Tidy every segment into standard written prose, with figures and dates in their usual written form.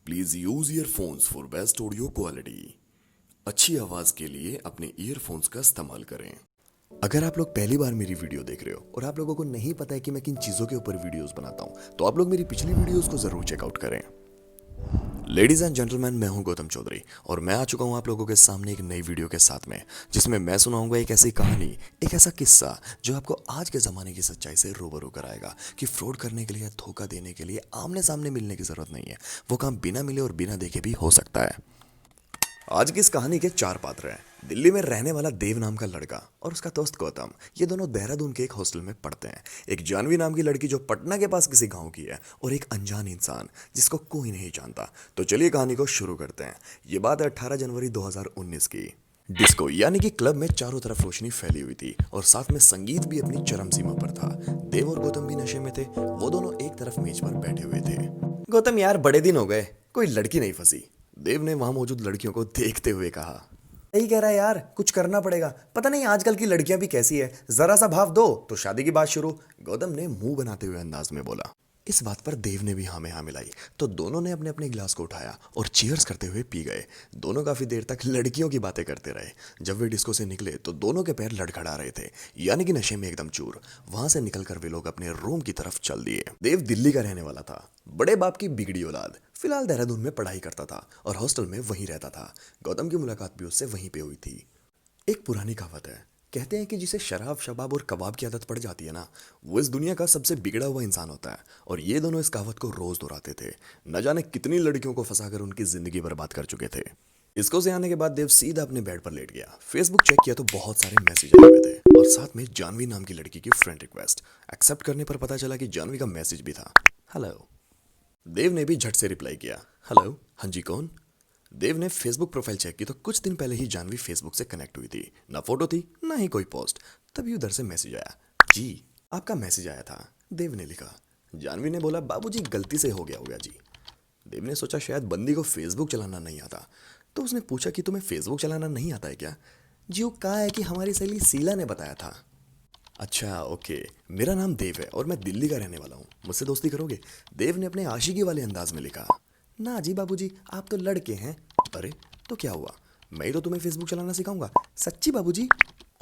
Please use earphones for best audio quality. अच्छी आवाज के लिए अपने ईयरफोन्स का इस्तेमाल करें। अगर आप लोग पहली बार मेरी वीडियो देख रहे हो और आप लोगों को नहीं पता है कि मैं किन चीजों के ऊपर वीडियोस बनाता हूं, तो आप लोग मेरी पिछली वीडियोस को जरूर चेकआउट करें। लेडीज एंड जेंटलमैन, मैं हूं गौतम चौधरी और मैं आ चुका हूं आप लोगों के सामने एक नई वीडियो के साथ में, जिसमें मैं सुनाऊंगा एक ऐसी कहानी, एक ऐसा किस्सा जो आपको आज के ज़माने की सच्चाई से रूबरू कराएगा कि फ्रॉड करने के लिए या धोखा देने के लिए आमने सामने मिलने की ज़रूरत नहीं है। वो काम बिना मिले और बिना देखे भी हो सकता है। आज की इस कहानी के चार पात्र हैं। दिल्ली में रहने वाला देव नाम का लड़का और उसका दोस्त गौतम, ये दोनों देहरादून के एक हॉस्टल में पढ़ते हैं। एक जानवी नाम की लड़की जो पटना के पास किसी गांव की है, और एक अनजान इंसान जिसको कोई नहीं जानता। तो चलिए कहानी को शुरू करते हैं। ये बात है 18 जनवरी 2019 की। डिस्को यानी कि क्लब में चारों तरफ रोशनी फैली हुई थी और साथ में संगीत भी अपनी चरम सीमा पर था। देव और गौतम भी नशे में थे। वो दोनों एक तरफ मेज पर बैठे हुए थे। गौतम, यार बड़े दिन हो गए, कोई लड़की नहीं फंसी, देव ने वहां मौजूद लड़कियों को देखते हुए कहा। सही कह रहा है यार, कुछ करना पड़ेगा। पता नहीं आजकल की लड़कियां भी कैसी है, जरा सा भाव दो तो शादी की बात शुरू। गौतम ने मुंह बनाते हुए अंदाज में बोला। इस बात पर देव ने भी हाँ में हाँ मिलाई, तो दोनों ने अपने अपने गिलास को उठाया और चीयर्स करते हुए पी गए। दोनों काफी देर तक लड़कियों की बातें करते रहे। जब वे डिस्को से निकले तो दोनों के पैर लड़खड़ा रहे थे, यानी कि नशे में एकदम चूर। वहां से निकलकर वे लोग अपने रूम की तरफ चल दिए। देव दिल्ली का रहने वाला था, बड़े बाप की बिगड़ी औलाद। फिलहाल देहरादून में पढ़ाई करता था और हॉस्टल में वहीं रहता था। गौतम की मुलाकात भी उससे वहीं पे हुई थी। एक पुरानी कहावत है, कहते हैं कि जिसे शराब शबाब और कबाब की आदत पड़ जाती है ना, वो इस दुनिया का सबसे बिगड़ा हुआ इंसान होता है। और ये दोनों इस कहावत को रोज दोहराते थे। न जाने कितनी लड़कियों को फंसाकर उनकी जिंदगी बर्बाद कर चुके थे। इसको से आने के बाद देव सीधा अपने बेड पर लेट गया। फेसबुक चेक किया तो बहुत सारे मैसेज आए हुए थे और साथ में जानवी नाम की लड़की की फ्रेंड रिक्वेस्ट। एक्सेप्ट करने पर पता चला कि जानवी का मैसेज भी था, हेलो। देव ने भी झट से रिप्लाई किया, हेलो, हाँ जी कौन। देव ने फेसबुक प्रोफाइल चेक की तो कुछ दिन पहले ही जानवी फेसबुक से कनेक्ट हुई थी। ना फोटो थी, ना ही कोई पोस्ट। तभी उधर से मैसेज आया, जी आपका मैसेज आया था, देव ने लिखा। जानवी ने बोला, बाबूजी गलती से हो गया होगा जी। देव ने सोचा शायद बंदी को फेसबुक चलाना नहीं आता, तो उसने पूछा कि तुम्हें फेसबुक चलाना नहीं आता है क्या। जी वो कहा है कि हमारी सहेली शीला ने बताया था। अच्छा ओके, मेरा नाम देव है और मैं दिल्ली का रहने वाला हूँ, मुझसे दोस्ती करोगे। देव ने अपने आशिकी वाले अंदाज में लिखा। ना जी बाबूजी, आप तो लड़के हैं। अरे तो क्या हुआ, मैं ही तो तुम्हें फेसबुक चलाना सिखाऊंगा। सच्ची बाबूजी।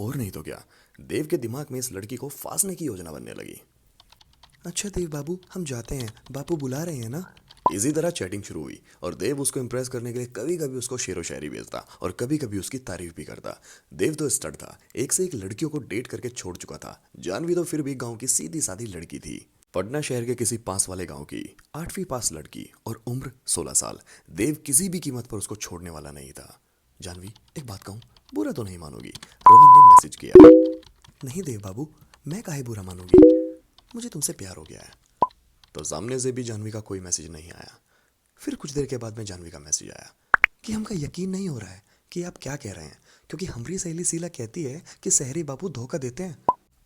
और नहीं तो क्या। देव के दिमाग में इस लड़की को फांसने की योजना बनने लगी। अच्छा देव बाबू, हम जाते हैं, बापू बुला रहे हैं ना। इसी तरह चैटिंग शुरू हुई और देव उसको इम्प्रेस करने के लिए कभी कभी उसको शेरो शायरी भेजता और कभी कभी उसकी तारीफ भी करता। देव तो स्टड था, एक से एक लड़कियों को डेट करके छोड़ चुका था। जानवी तो फिर भी गांव की सीधी सादी लड़की थी, पटना शहर के किसी पास वाले गांव की 8वीं पास लड़की और उम्र 16 साल। देव किसी भी कीमत पर उसको छोड़ने वाला नहीं था। जानवी, एक बात कहूँ, बुरा तो नहीं मानोगी, रोहन ने मैसेज किया। नहीं देव बाबू, मैं काहे बुरा मानूंगी, मुझे तुमसे प्यार हो गया है। तो सामने से भी जानवी का कोई मैसेज नहीं आया। फिर कुछ देर के बाद में जानवी का मैसेज आया कि हमका यकीन नहीं हो रहा है कि आप क्या कह रहे हैं, क्योंकि हमारी सहेली शीला कहती है कि शहरी बापू धोखा देते हैं।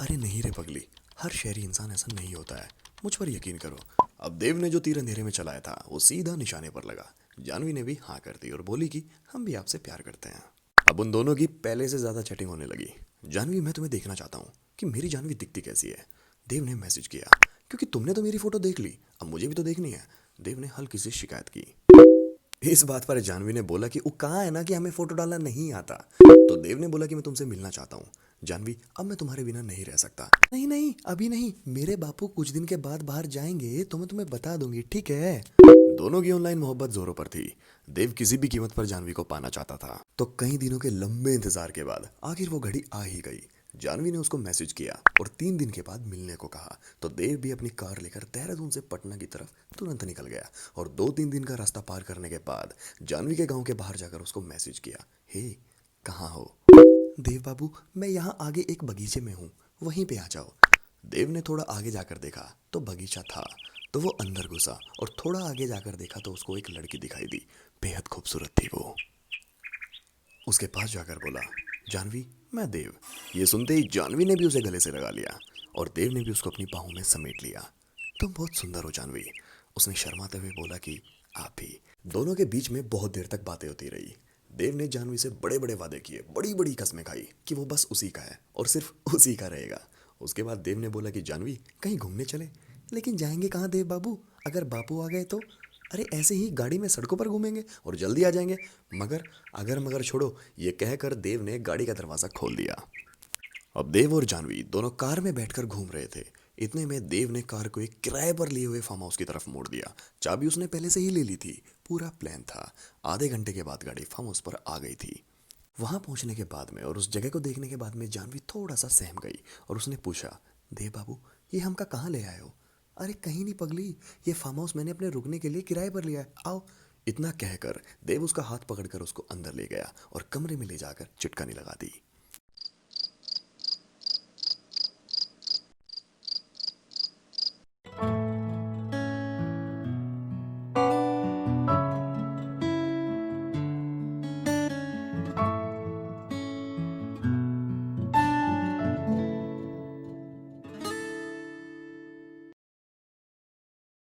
अरे नहीं रे पगली, हर शहरी इंसान ऐसा नहीं होता है, मुझ पर यकीन करो। अब देव ने जो तीर अंधेरे में चलाया था वो सीधा निशाने पर लगा। जानवी ने भी हाँ कर दी और बोली कि हम भी आपसे प्यार करते हैं। अब उन दोनों की पहले से ज्यादा चैटिंग होने लगी। जानवी, मैं तुम्हें देखना चाहता हूँ कि मेरी जानवी दिखती कैसी है। देव ने मैसेज किया, क्योंकि तुमने तो मेरी फोटो देख ली, अब मुझे भी तो देखनी है। देव ने हल्की सी शिकायत की। इस बात पर जानवी ने बोला कि वो कहा है ना कि हमें फोटो डालना नहीं आता। तो देव ने बोला कि मैं तुमसे मिलना चाहता हूँ। जानवी, अब मैं तुम्हारे बिना नहीं रह सकता। नहीं नहीं, अभी नहीं, मेरे बापू कुछ दिन के बाद बाहर जाएंगे तो मैं तुम्हें बता दूंगी, ठीक है। दोनों की ऑनलाइन मोहब्बत जोरों पर थी। देव किसी भी कीमत पर जानवी को पाना चाहता था। तो कई दिनों के लंबे इंतजार के बाद आखिर वो घड़ी आ ही गई। जानवी ने उसको मैसेज किया और 3 दिन के बाद मिलने को कहा। तो देव भी अपनी कार लेकर देहरादून से पटना की तरफ तुरंत निकल गया और 2-3 दिन का रास्ता पार करने के बाद जानवी के गांव के बाहर जाकर उसको मैसेज किया, हे कहाँ हो। देव बाबू, मैं यहाँ आगे एक बगीचे में हूँ, वहीं पे आ जाओ। देव ने थोड़ा आगे जाकर देखा तो बगीचा था। तो वो अंदर घुसा और थोड़ा आगे जाकर देखा तो उसको एक लड़की दिखाई दी। बेहद खूबसूरत थी वो। उसके पास जाकर बोला, जानवी, मैं देव। ये सुनते ही जानवी ने भी उसे गले से लगा लिया और देव ने भी उसको अपनी बाहों में समेट लिया। तुम बहुत सुंदर हो जानवी, उसने शर्माते हुए बोला कि आप भी। दोनों के बीच में बहुत देर तक बातें होती रही। देव ने जानवी से बड़े बड़े वादे किए, बड़ी बड़ी कस्में खाई कि वो बस उसी का है और सिर्फ उसी का रहेगा। उसके बाद देव ने बोला कि जानवी, कहीं घूमने चले। लेकिन जाएंगे कहाँ देव बाबू, अगर बापू आ गए तो। अरे ऐसे ही गाड़ी में सड़कों पर घूमेंगे और जल्दी आ जाएंगे। मगर अगर मगर छोड़ो, ये कहकर देव ने गाड़ी का दरवाज़ा खोल दिया। अब देव और जानवी दोनों कार में बैठकर घूम रहे थे। इतने में देव ने कार को एक किराए पर लिए हुए फार्म हाउस की तरफ मोड़ दिया। चाबी उसने पहले से ही ले ली थी, पूरा प्लान था। आधे घंटे के बाद गाड़ी फार्म हाउस पर आ गई थी। वहां पहुंचने के बाद में और उस जगह को देखने के बाद में जानवी थोड़ा सा सहम गई और उसने पूछा, देव बाबू, ये हमका कहाँ ले आए हो? अरे कहीं नहीं पगली, ये फार्म हाउस मैंने अपने रुकने के लिए किराए पर लिया है, आओ। इतना कहकर देव उसका हाथ पकड़कर उसको अंदर ले गया और कमरे में ले जाकर चिटकानी लगा दी।